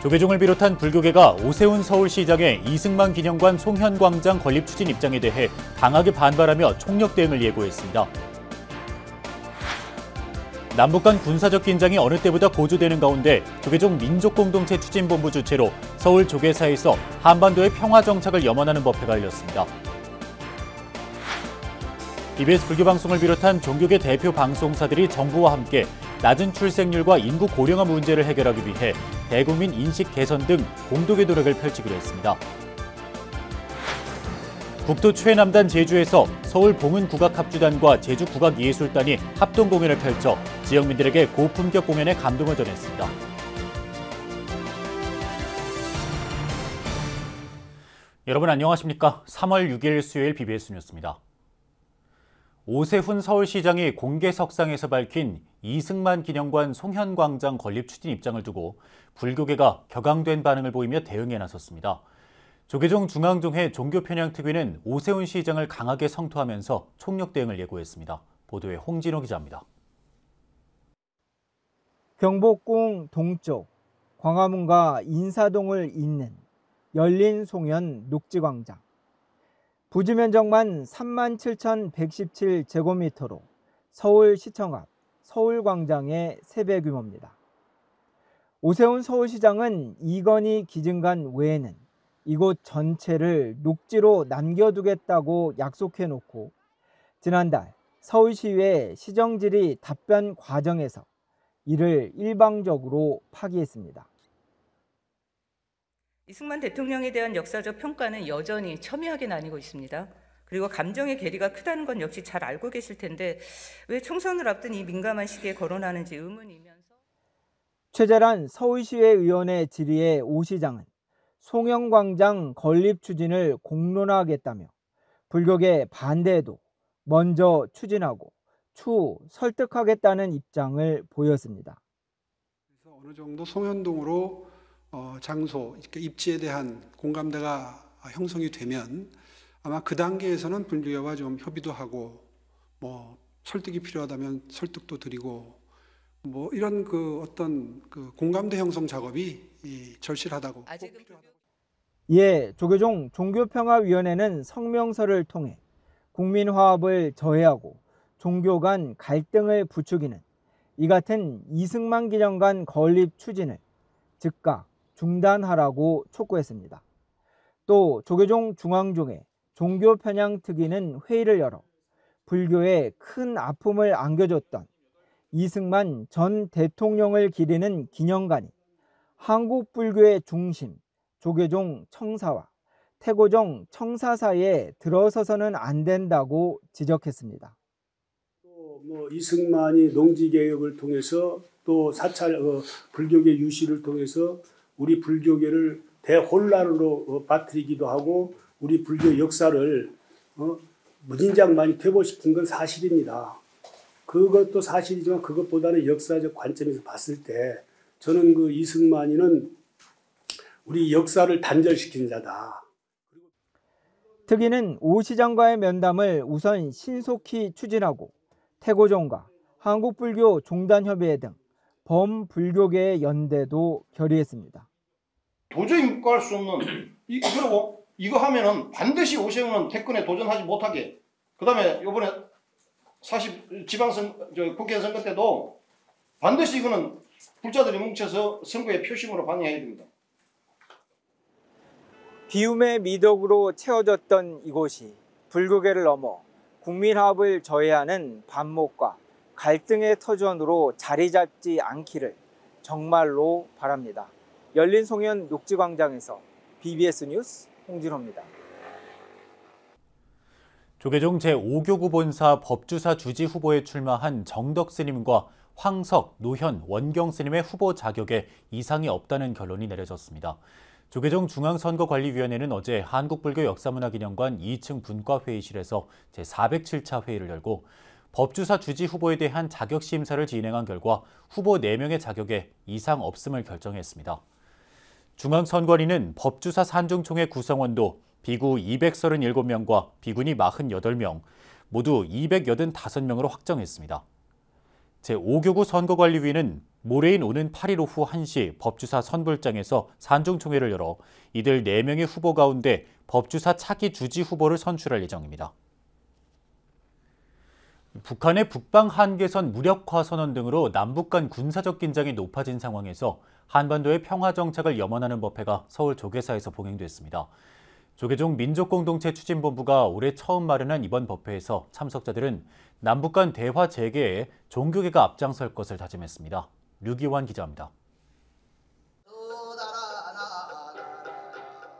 조계종을 비롯한 불교계가 오세훈 서울시장의 이승만 기념관 송현광장 건립 추진 입장에 대해 강하게 반발하며 총력 대응을 예고했습니다. 남북 간 군사적 긴장이 어느 때보다 고조되는 가운데 조계종 민족공동체 추진본부 주최로 서울 조계사에서 한반도의 평화 정착을 염원하는 법회가 열렸습니다. EBS 불교방송을 비롯한 종교계 대표 방송사들이 정부와 함께 낮은 출생률과 인구 고령화 문제를 해결하기 위해 대국민 인식 개선 등 공동의 노력을 펼치기로 했습니다. 국토 최남단 제주에서 서울 봉은국악합주단과 제주국악예술단이 합동 공연을 펼쳐 지역민들에게 고품격 공연의 감동을 전했습니다. 여러분 안녕하십니까? 3월 6일 수요일 BBS 뉴스입니다. 오세훈 서울시장이 공개석상에서 밝힌 이승만 기념관 송현광장 건립 추진 입장을 두고 불교계가 격앙된 반응을 보이며 대응에 나섰습니다. 조계종 중앙종회 종교편향특위는 오세훈 시장을 강하게 성토하면서 총력 대응을 예고했습니다. 보도에 홍진호 기자입니다. 경복궁 동쪽 광화문과 인사동을 잇는 열린 송현 녹지광장. 부지 면적만 37,117제곱미터로 서울시청 앞 서울광장의 3배 규모입니다. 오세훈 서울시장은 이건희 기증관 외에는 이곳 전체를 녹지로 남겨두겠다고 약속해놓고 지난달 서울시의회 시정질의 답변 과정에서 이를 일방적으로 파기했습니다. 이승만 대통령에 대한 역사적 평가는 여전히 첨예하게 나뉘고 있습니다. 그리고 감정의 괴리가 크다는 건 역시 잘 알고 계실 텐데 왜 총선을 앞둔 이 민감한 시기에 거론하는지 의문이면서 최재란 서울시의회 의원의 질의에 오 시장은 송현광장 건립 추진을 공론화하겠다며 불교계 반대에도 먼저 추진하고 추후 설득하겠다는 입장을 보였습니다. 그래서 어느 정도 송현동으로 장소, 입지에 대한 공감대가 형성이 되면 아마 그 단계에서는 불교계와 좀 협의도 하고 설득이 필요하다면 설득도 드리고 이런 어떤 공감대 형성 작업이 절실하다고. 이에 조계종 종교평화위원회는 성명서를 통해 국민화합을 저해하고 종교 간 갈등을 부추기는 이 같은 이승만 기념관 건립 추진을 즉각 중단하라고 촉구했습니다. 또 조계종 중앙종회 종교편향특위는 회의를 열어 불교에 큰 아픔을 안겨줬던 이승만 전 대통령을 기리는 기념관이 한국 불교의 중심 조계종 청사와 태고종 청사 사이에 들어서서는 안 된다고 지적했습니다. 또 이승만이 농지개혁을 통해서 또 사찰 불교계 유실을 통해서 우리 불교계를 대혼란으로 빠뜨리기도 하고 우리 불교 역사를 무진장 많이 퇴보시킨 건 사실입니다. 그것도 사실이지만 그것보다는 역사적 관점에서 봤을 때 저는 이승만이는 우리 역사를 단절시킨 자다. 특위는 오 시장과의 면담을 우선 신속히 추진하고 태고종과 한국불교 종단협의회 등 범불교계의 연대도 결의했습니다. 도저히 묵과할 수 없는 그리고 이거 하면은 반드시 오세훈은 대권에 도전하지 못하게. 그다음에 이번에 국회 선거 때도 반드시 이거는 불자들이 뭉쳐서 선거의 표심으로 방해해야 됩니다. 비움의 미덕으로 채워졌던 이곳이 불교계를 넘어 국민화합을 저해하는 반목과 갈등의 터전으로 자리 잡지 않기를 정말로 바랍니다. 열린 송현 녹지광장에서 BBS 뉴스 홍진호입니다. 조계종 제5교구 본사 법주사 주지 후보에 출마한 정덕 스님과 황석, 노현, 원경 스님의 후보 자격에 이상이 없다는 결론이 내려졌습니다. 조계종 중앙선거관리위원회는 어제 한국불교 역사문화기념관 2층 분과회의실에서 제407차 회의를 열고 법주사 주지 후보에 대한 자격심사를 진행한 결과 후보 4명의 자격에 이상 없음을 결정했습니다. 중앙선관위는 법주사 산중총회 구성원도 비구 237명과 비구니 48명, 모두 285명으로 확정했습니다. 제5교구 선거관리위는 모레인 오는 8일 오후 1시 법주사 선불장에서 산중총회를 열어 이들 4명의 후보 가운데 법주사 차기 주지 후보를 선출할 예정입니다. 북한의 북방 한계선 무력화 선언 등으로 남북 간 군사적 긴장이 높아진 상황에서 한반도의 평화 정착을 염원하는 법회가 서울 조계사에서 봉행됐습니다. 조계종 민족공동체 추진본부가 올해 처음 마련한 이번 법회에서 참석자들은 남북 간 대화 재개에 종교계가 앞장설 것을 다짐했습니다. 류기환 기자입니다.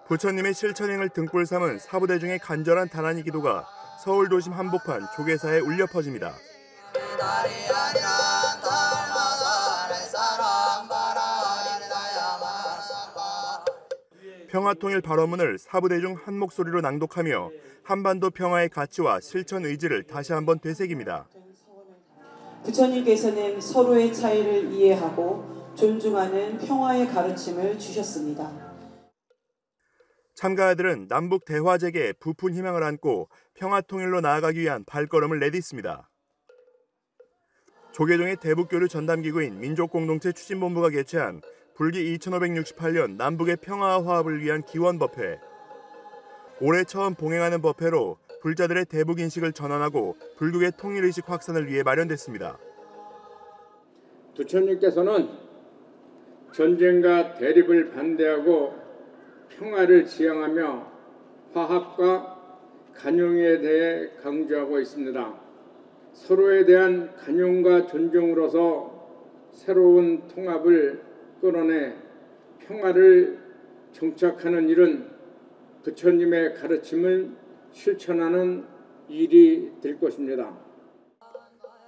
부처님의 실천행을 등불 삼은 사부대중의 간절한 단안이 기도가 서울 도심 한복판 조계사에 울려 퍼집니다. 평화통일 발언문을 사부대중 한 목소리로 낭독하며 한반도 평화의 가치와 실천 의지를 다시 한번 되새깁니다. 부처님께서는 서로의 차이를 이해하고 존중하는 평화의 가르침을 주셨습니다. 참가자들은 남북 대화 재개에 부푼 희망을 안고 평화통일로 나아가기 위한 발걸음을 내딛습니다. 조계종의 대북교류 전담기구인 민족공동체 추진본부가 개최한 불기 2568년 남북의 평화와 화합을 위한 기원법회. 올해 처음 봉행하는 법회로 불자들의 대북인식을 전환하고 불국의 통일의식 확산을 위해 마련됐습니다. 부처님께서는 전쟁과 대립을 반대하고 평화를 지향하며 화합과 간용에 대해 강조하고 있습니다. 서로에 대한 간용과 존중으로서 새로운 통합을 끌어내 평화를 정착하는 일은 부처님의 가르침을 실천하는 일이 될 것입니다.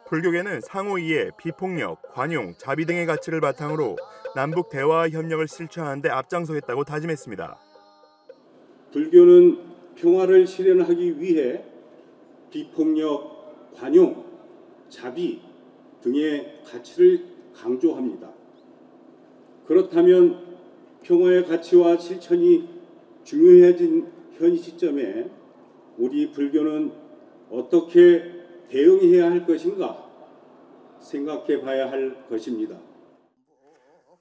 불교계는 상호 이해, 비폭력, 관용, 자비 등의 가치를 바탕으로 남북 대화와 협력을 실천하는 데 앞장서겠다고 다짐했습니다. 불교는 평화를 실현하기 위해 비폭력, 관용, 자비 등의 가치를 강조합니다. 그렇다면 평화의 가치와 실천이 중요해진 현 시점에 우리 불교는 어떻게 대응해야 할 것인가 생각해 봐야 할 것입니다.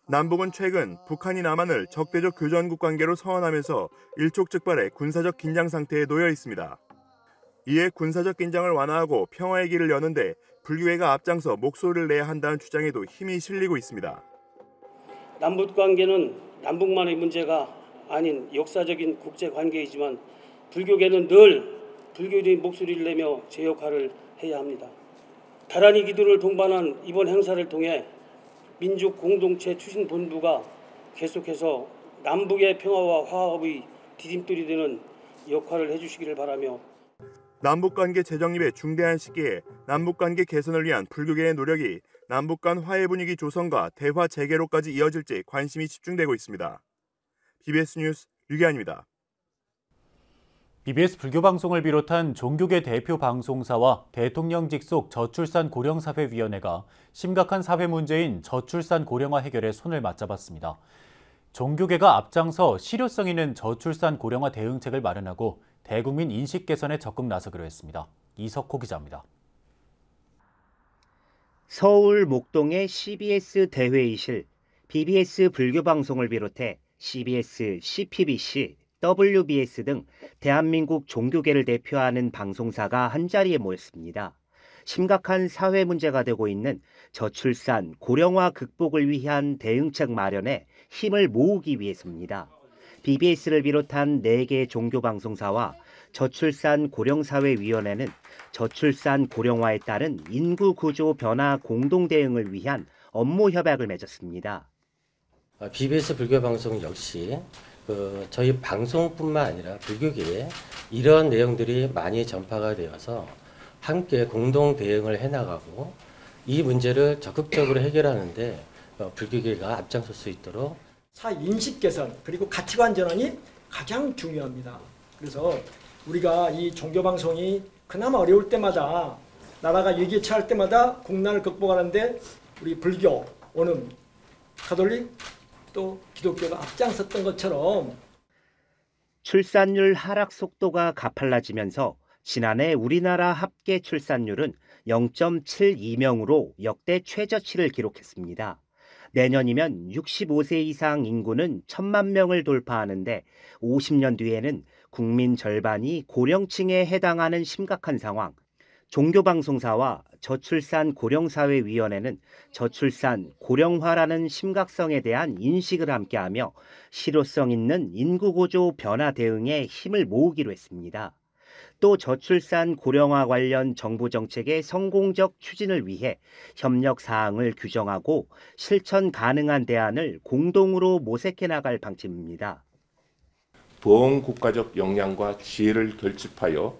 남북은 최근 북한이 남한을 적대적 교전국 관계로 서원하면서 일촉즉발의 군사적 긴장 상태에 놓여 있습니다. 이에 군사적 긴장을 완화하고 평화의 길을 여는데 불교계가 앞장서 목소리를 내야 한다는 주장에도 힘이 실리고 있습니다. 남북 관계는 남북만의 문제가 아닌 역사적인 국제 관계이지만 불교계는 늘 불교적인 목소리를 내며 제 역할을 해야 합니다. 다란이 기도를 동반한 이번 행사를 통해 민족공동체 추진본부가 계속해서 남북의 평화와 화합의 디딤돌이 되는 역할을 해주시기를 바라며 남북관계 재정립의 중대한 시기에 남북관계 개선을 위한 불교계의 노력이 남북 간 화해 분위기 조성과 대화 재개로까지 이어질지 관심이 집중되고 있습니다. BBS 뉴스 류기환입니다. BBS 불교방송을 비롯한 종교계 대표 방송사와 대통령 직속 저출산 고령사회위원회가 심각한 사회 문제인 저출산 고령화 해결에 손을 맞잡았습니다. 종교계가 앞장서 실효성 있는 저출산 고령화 대응책을 마련하고 대국민 인식 개선에 적극 나서기로 했습니다. 이석호 기자입니다. 서울 목동의 CBS 대회의실, BBS 불교방송을 비롯해 CBS, CPBC, WBS 등 대한민국 종교계를 대표하는 방송사가 한자리에 모였습니다. 심각한 사회 문제가 되고 있는 저출산, 고령화 극복을 위한 대응책 마련에 힘을 모으기 위해서입니다. BBS를 비롯한 4개 종교방송사와 저출산 고령사회위원회는 저출산 고령화에 따른 인구구조 변화 공동대응을 위한 업무 협약을 맺었습니다. BBS 불교방송 역시 저희 방송뿐만 아니라 불교계에 이런 내용들이 많이 전파가 되어서 함께 공동 대응을 해나가고 이 문제를 적극적으로 해결하는데 불교계가 앞장설 수 있도록 사인식 개선 그리고 가치관 전환이 가장 중요합니다. 그래서 우리가 이 종교방송이 그나마 어려울 때마다 나라가 위기에 처할 때마다 국난을 극복하는데 우리 불교, 오늘 가톨릭 또 기독교가 앞장섰던 것처럼 출산율 하락 속도가 가팔라지면서 지난해 우리나라 합계 출산율은 0.72명으로 역대 최저치를 기록했습니다. 내년이면 65세 이상 인구는 1,000만 명을 돌파하는데 50년 뒤에는 국민 절반이 고령층에 해당하는 심각한 상황. 종교방송사와 저출산 고령사회위원회는 저출산 고령화라는 심각성에 대한 인식을 함께하며 실효성 있는 인구구조 변화 대응에 힘을 모으기로 했습니다. 또 저출산 고령화 관련 정부 정책의 성공적 추진을 위해 협력 사항을 규정하고 실천 가능한 대안을 공동으로 모색해 나갈 방침입니다. 보험국가적 역량과 지혜를 결집하여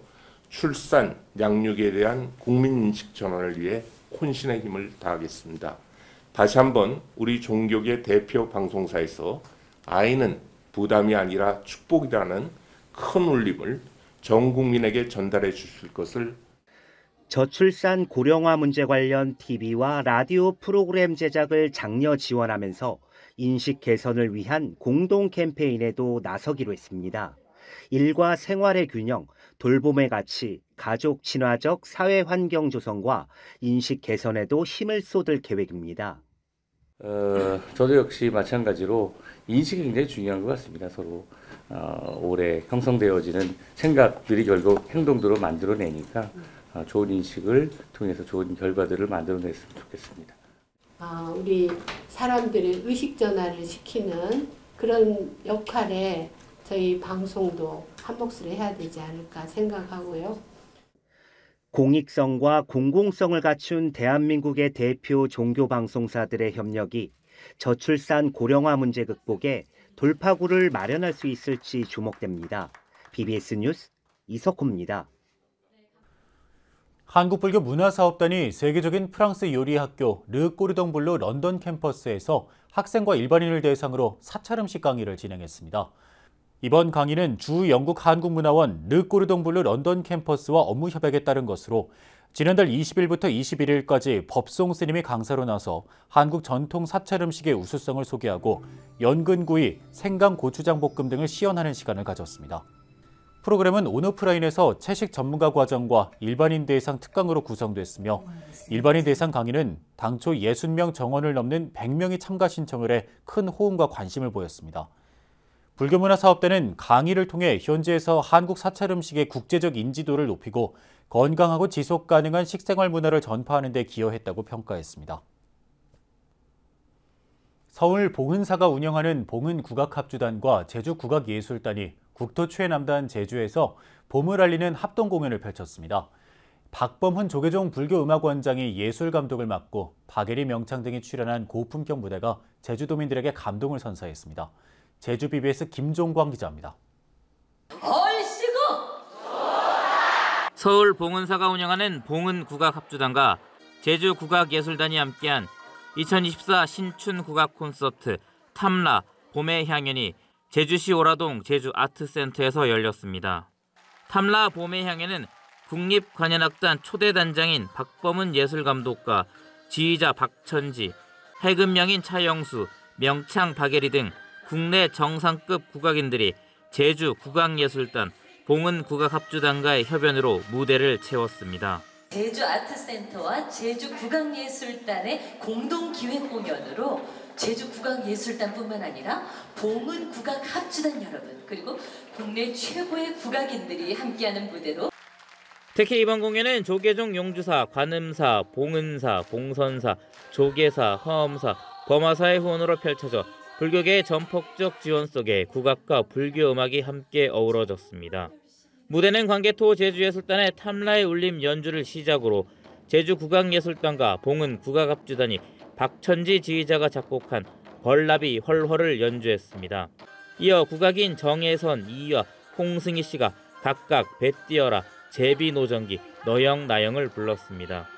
출산, 양육에 대한 국민인식 전환을 위해 혼신의 힘을 다하겠습니다. 다시 한번 우리 종교계 대표 방송사에서 아이는 부담이 아니라 축복이라는 큰 울림을 전 국민에게 전달해 주실 것을. 저출산 고령화 문제 관련 TV와 라디오 프로그램 제작을 장려 지원하면서 인식 개선을 위한 공동 캠페인에도 나서기로 했습니다. 일과 생활의 균형, 돌봄의 가치, 가족 친화적 사회 환경 조성과 인식 개선에도 힘을 쏟을 계획입니다. 저도 역시 마찬가지로 인식이 굉장히 중요한 것 같습니다. 서로 오래 형성되어지는 생각들이 결국 행동들로 만들어내니까 좋은 인식을 통해서 좋은 결과들을 만들어냈으면 좋겠습니다. 우리 사람들의 의식 전환을 시키는 그런 역할에 저희 방송도 한 몫을 해야 되지 않을까 생각하고요. 공익성과 공공성을 갖춘 대한민국의 대표 종교 방송사들의 협력이 저출산 고령화 문제 극복에 돌파구를 마련할 수 있을지 주목됩니다. BBS 뉴스 이석호입니다. 한국불교 문화사업단이 세계적인 프랑스 요리 학교 르 꼬르동블루 런던 캠퍼스에서 학생과 일반인을 대상으로 사찰 음식 강의를 진행했습니다. 이번 강의는 주 영국 한국문화원 르 꼬르동블루 런던 캠퍼스와 업무 협약에 따른 것으로 지난달 20일부터 21일까지 법송 스님이 강사로 나서 한국 전통 사찰 음식의 우수성을 소개하고 연근구이, 생강 고추장 볶음 등을 시연하는 시간을 가졌습니다. 프로그램은 온오프라인에서 채식 전문가 과정과 일반인 대상 특강으로 구성됐으며 일반인 대상 강의는 당초 60명 정원을 넘는 100명이 참가 신청을 해 큰 호응과 관심을 보였습니다. 불교문화사업단은 강의를 통해 현지에서 한국 사찰 음식의 국제적 인지도를 높이고 건강하고 지속 가능한 식생활 문화를 전파하는 데 기여했다고 평가했습니다. 서울 봉은사가 운영하는 봉은국악합주단과 제주국악예술단이 국토 최남단 제주에서 봄을 알리는 합동공연을 펼쳤습니다. 박범훈 조계종 불교음악원장이 예술감독을 맡고 박예리 명창 등이 출연한 고품격 무대가 제주도민들에게 감동을 선사했습니다. 제주 BBS 김종광 기자입니다. 서울 봉은사가 운영하는 봉은국악합주단과 제주국악예술단이 함께한 2024 신춘국악 콘서트 탐라 봄의 향연이 제주시 오라동 제주아트센터에서 열렸습니다. 탐라 봄의 향연은 국립관현악단 초대 단장인 박범은 예술감독과 지휘자 박천지, 해금명인 차영수, 명창 박예리 등 국내 정상급 국악인들이 제주국악예술단, 봉은국악합주단과의 협연으로 무대를 채웠습니다. 제주아트센터와 제주국악예술단의 공동기획 공연으로 제주국악예술단뿐만 아니라 봉은국악합주단 여러분 그리고 국내 최고의 국악인들이 함께하는 무대로 특히 이번 공연은 조계종 용주사, 관음사, 봉은사, 봉선사, 조계사, 화엄사, 범화사의 후원으로 펼쳐져 불교계의 전폭적 지원 속에 국악과 불교음악이 함께 어우러졌습니다. 무대는 광개토 제주예술단의 탐라의 울림 연주를 시작으로 제주국악예술단과 봉은국악합주단이 박천지 지휘자가 작곡한 벌나비 헐헐을 연주했습니다. 이어 국악인 정혜선, 이화, 홍승희 씨가 각각 배띄어라, 제비노정기, 너영나영을 불렀습니다.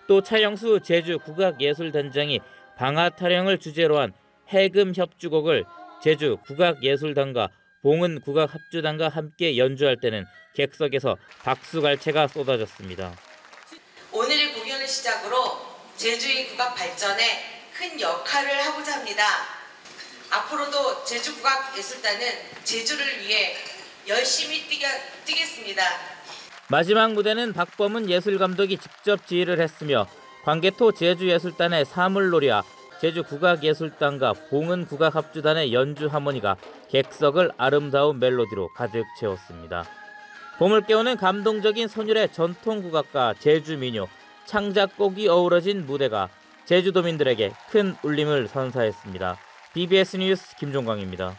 또 차영수 제주국악예술단장이 방아타령을 주제로 한 해금협주곡을 제주국악예술단과 봉은국악합주단과 함께 연주할 때는 객석에서 박수갈채가 쏟아졌습니다. 오늘의 공연을 시작으로 제주의 국악 발전에 큰 역할을 하고자 합니다. 앞으로도 제주국악예술단은 제주를 위해 열심히 뛰겠습니다. 마지막 무대는 박범은 예술감독이 직접 지휘를 했으며 광개토 제주예술단의 사물놀이와 제주국악예술단과 봉은국악합주단의 연주 하모니가 객석을 아름다운 멜로디로 가득 채웠습니다. 봄을 깨우는 감동적인 선율의 전통국악과 제주민요, 창작곡이 어우러진 무대가 제주도민들에게 큰 울림을 선사했습니다. BBS 뉴스 김종광입니다.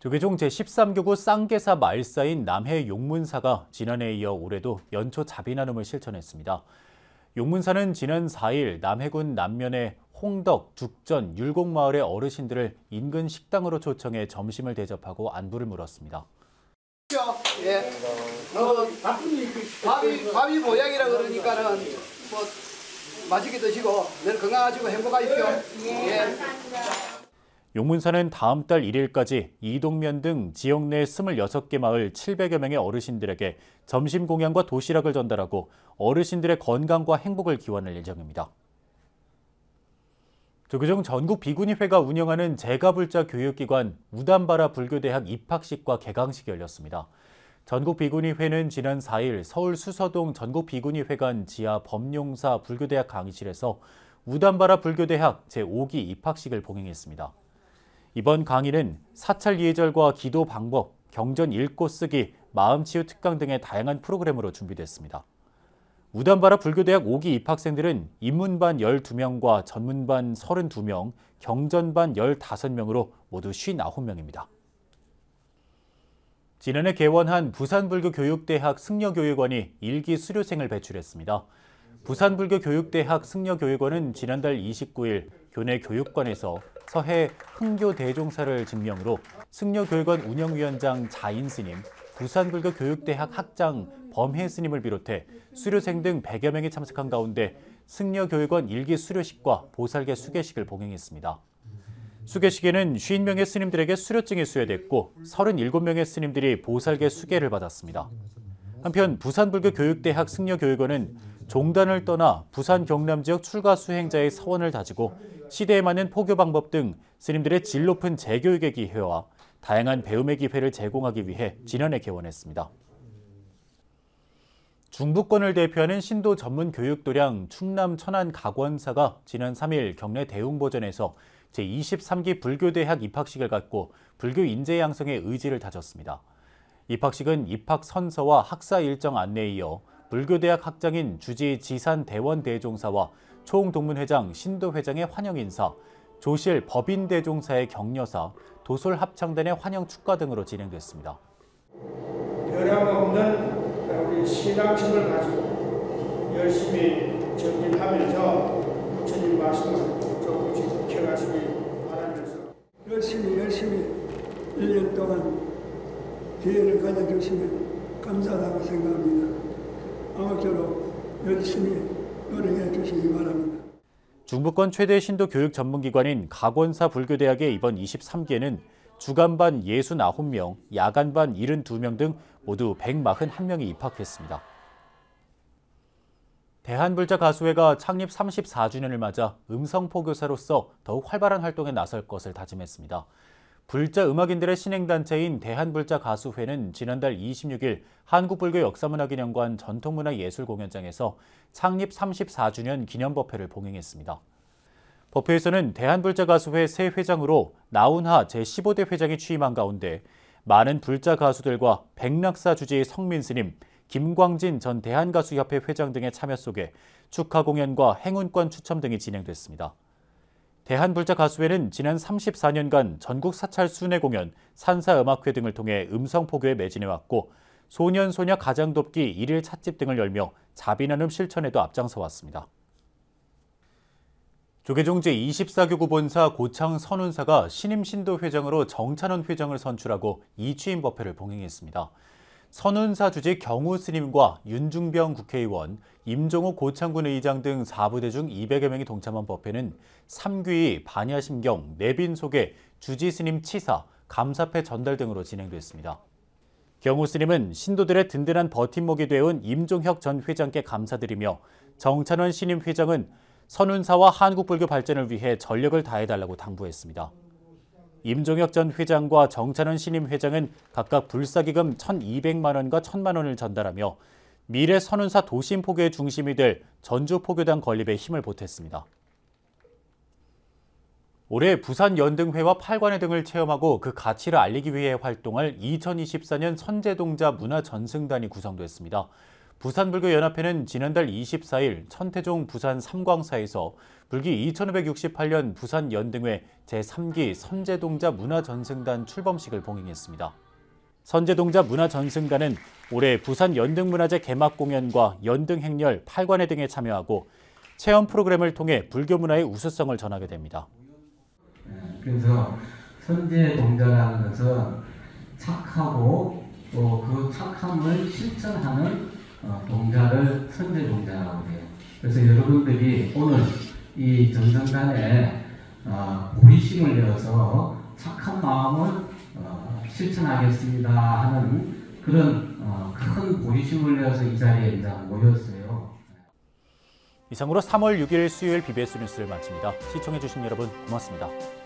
조계종 제13교구 쌍계사 말사인 남해 용문사가 지난해에 이어 올해도 연초 자비나눔을 실천했습니다. 용문사는 지난 4일 남해군 남면의 홍덕, 죽전, 율곡마을의 어르신들을 인근 식당으로 초청해 점심을 대접하고 안부를 물었습니다. 예. 밥이 모양이라 그러니까는 뭐 맛있게 드시고 늘 건강하시고 행복하십시오. 예. 용문사는 다음 달 1일까지 이동면 등 지역 내 26개 마을 700여 명의 어르신들에게 점심 공양과 도시락을 전달하고 어르신들의 건강과 행복을 기원할 예정입니다. 조계종 전국비구니회가 운영하는 제가불자 교육기관 우담바라 불교대학 입학식과 개강식이 열렸습니다. 전국비구니회는 지난 4일 서울 수서동 전국비구니회관 지하 범용사 불교대학 강의실에서 우담바라 불교대학 제5기 입학식을 봉행했습니다. 이번 강의는 사찰 예절과 기도 방법, 경전 읽고 쓰기, 마음치유 특강 등의 다양한 프로그램으로 준비됐습니다. 우담바라 불교대학 5기 입학생들은 입문반 12명과 전문반 32명, 경전반 15명으로 모두 59명입니다. 지난해 개원한 부산불교교육대학 승려교육원이 1기 수료생을 배출했습니다. 부산불교교육대학 승려교육원은 지난달 29일 교내 교육관에서 서해 흥교대종사를 증명으로 승려교육원 운영위원장 자인스님, 부산불교교육대학 학장 범혜스님을 비롯해 수료생 등 100여 명이 참석한 가운데 승려교육원 1기 수료식과 보살계 수계식을 봉행했습니다. 수계식에는 50명의 스님들에게 수료증이 수여됐고 37명의 스님들이 보살계 수계를 받았습니다. 한편 부산불교교육대학 승려교육원은 종단을 떠나 부산 경남 지역 출가 수행자의 서원을 다지고 시대에 맞는 포교 방법 등 스님들의 질 높은 재교육의 기회와 다양한 배움의 기회를 제공하기 위해 지난해 개원했습니다. 중부권을 대표하는 신도 전문 교육도량 충남 천안 각원사가 지난 3일 경내 대웅보전에서 제23기 불교대학 입학식을 갖고 불교 인재 양성의 의지를 다졌습니다. 입학식은 입학 선서와 학사 일정 안내에 이어 불교대학 학장인 주지 지산대원대종사와 총동문회장 신도회장의 환영 인사, 조실 법인대종사의 격려사, 도솔합창단의 환영 축가 등으로 진행됐습니다. 변함없는 우리 신앙심을 가지고 열심히 전진하면서 부처님 말씀을 조금씩 지켜가시기 바라면서 열심히 1년 동안 기회를 가져주시면 감사하다고 생각합니다. 아무쪼록 열심히 노력해 주시기 바랍니다. 중부권 최대 신도 교육 전문기관인 각원사 불교대학의 이번 23기에는 주간반 69명, 야간반 72명 등 모두 141명이 입학했습니다. 대한불자가수회가 창립 34주년을 맞아 음성포교사로서 더욱 활발한 활동에 나설 것을 다짐했습니다. 불자 음악인들의 신행단체인 대한불자가수회는 지난달 26일 한국불교역사문화기념관 전통문화예술공연장에서 창립 34주년 기념법회를 봉행했습니다. 법회에서는 대한불자가수회 새 회장으로 나운하 제15대 회장이 취임한 가운데 많은 불자 가수들과 백락사 주지의 성민스님, 김광진 전 대한가수협회 회장 등의 참여 속에 축하 공연과 행운권 추첨 등이 진행됐습니다. 대한불자가수회는 지난 34년간 전국 사찰 순회 공연, 산사음악회 등을 통해 음성포교에 매진해왔고 소년소녀 가장돕기 1일 찻집 등을 열며 자비나눔 실천에도 앞장서 왔습니다. 조계종 제24교구 본사 고창 선운사가 신임 신도 회장으로 정찬원 회장을 선출하고 이취임 법회를 봉행했습니다. 선운사 주지 경우 스님과 윤중병 국회의원, 임종욱 고창군 의장 등 4부대 중 200여 명이 동참한 법회는 3귀, 반야심경, 내빈 소개, 주지 스님 치사, 감사패 전달 등으로 진행됐습니다. 경우 스님은 신도들의 든든한 버팀목이 되어온 임종혁 전 회장께 감사드리며 정찬원 신임 회장은 선운사와 한국불교 발전을 위해 전력을 다해달라고 당부했습니다. 임종혁 전 회장과 정찬원 신임 회장은 각각 불사기금 1,200만 원과 1,000만 원을 전달하며 미래 선운사 도심 포교의 중심이 될 전주 포교당 건립에 힘을 보탰습니다. 올해 부산 연등회와 팔관회 등을 체험하고 그 가치를 알리기 위해 활동할 2024년 선제동자 문화전승단이 구성됐습니다. 부산불교연합회는 지난달 24일 천태종 부산 삼광사에서 불기 2568년 부산 연등회 제3기 선제동자 문화전승단 출범식을 봉행했습니다. 선제동자 문화전승단은 올해 부산 연등문화제 개막 공연과 연등행렬, 팔관회 등에 참여하고 체험 프로그램을 통해 불교 문화의 우수성을 전하게 됩니다. 그래서 선제동자라는 것은 착하고 또 그 착함을 실천하는 동자를 선제동자라고 해요. 그래서 여러분들이 오늘 이 전승단에 보리심을 내어서 착한 마음을 실천하겠습니다 하는 그런 큰 보리심을 내어서 이 자리에 이제 모였어요. 이상으로 3월 6일 수요일 BBS 뉴스를 마칩니다. 시청해주신 여러분 고맙습니다.